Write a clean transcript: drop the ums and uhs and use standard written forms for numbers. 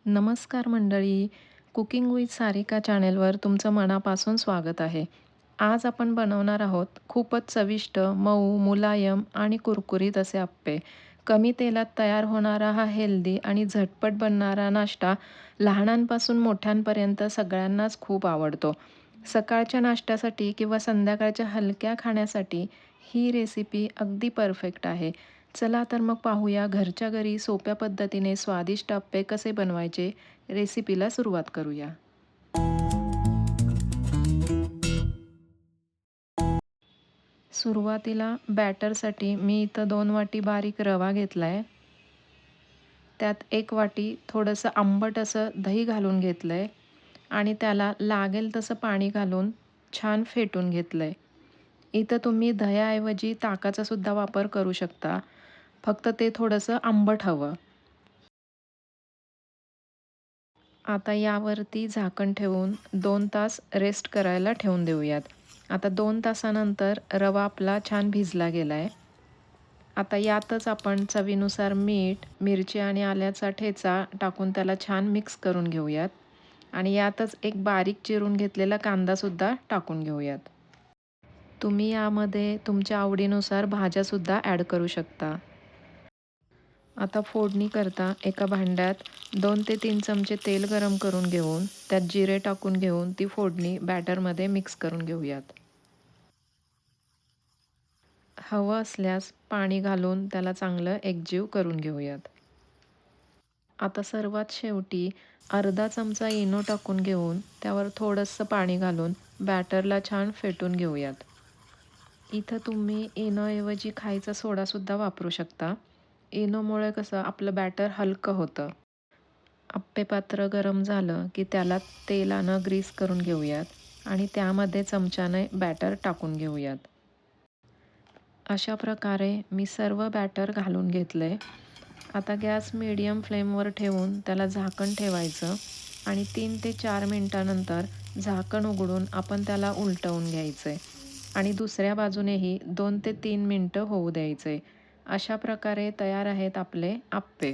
नमस्कार मंडळी. Cooking with Sarika चॅनेलवर तुमचं मनापासून स्वागत आहे. आज आपण बनवणार आहोत खूपच चविष्ट, मऊ, मुलायम आणि कुरकुरीत असे अप्पे. कमी तेलात तयार होणारा हा हेल्दी आणि झटपट बनणारा नाश्ता लहानांपासून मोठ्यांपर्यंत सगळ्यांनाच खूप आवडतो. सकाळच्या नाश्त्यासाठी किंवा संध्याकाळच्या हलक्या खाण्यासाठी ही रेसिपी अगदी परफेक्ट आहे. चला तर मग पाहूया घरच्या घरी सोप्या पद्धतीने स्वादिष्ट अप्पे कसे बनवायचे. रेसिपीला सुरुवात करूया. सुरुवातीला बॅटरसाठी मी इथं 2 वाटी बारीक रवा घेतला आहे. त्यात 1 वाटी थोडंसं आंबट असं दही घालून घेतलं आहे आणि त्याला लागेल तसं पाणी घालून छान फेटून घेतलं आहे. इथं तुम्ही दह्याऐवजी ताकाचा सुद्धा वापर करू शकता. फक्त ते थोडंसं आंबट हवं. आता यावरती झाकण ठेवून 2 तास रेस्ट करायला ठेवून देऊयात. आता 2 तासानंतर रवा आपला छान भिजला गेला आहे. आता यातच आपण चवीनुसार मीठ, मिरची आणि आल्याचा ठेचा टाकून त्याला छान मिक्स करून घेऊयात आणि यातच एक बारीक चिरून घेतलेला कांदासुद्धा टाकून घेऊयात. तुम्ही यामध्ये तुमच्या आवडीनुसार भाज्यासुद्धा ॲड करू शकता. आता फोडणी करता एका भांड्यात 2 ते 3 चमचे तेल गरम करून घेऊन त्यात जिरे टाकून घेऊन ती फोडणी बॅटरमध्ये मिक्स करून घेऊयात. हवं असल्यास पाणी घालून त्याला चांगलं एकजीव करून घेऊयात. आता सर्वात शेवटी अर्धा चमचा इनो टाकून घेऊन त्यावर थोडंसं पाणी घालून बॅटरला छान फेटून घेऊयात. इथं तुम्ही इनोऐवजी खायचा सोडासुद्धा वापरू शकता. इनोमुळे कसं आपलं बॅटर हलकं होतं. आप्पे पात्र गरम झालं की त्याला तेलानं ग्रीस करून घेऊयात आणि त्यामध्ये चमच्याने बॅटर टाकून घेऊयात. अशा प्रकारे मी सर्व बॅटर घालून घेतले. आता गॅस मीडियम फ्लेमवर ठेवून त्याला झाकण ठेवायचं आणि 3 ते 4 मिनिटानंतर झाकण उघडून आपण त्याला उलटवून घ्यायचे आणि दुसऱ्या बाजूनेही 2 ते 3 मिनटं होऊ द्यायचे. अशा प्रकारे तयार आहेत आपले आप्पे.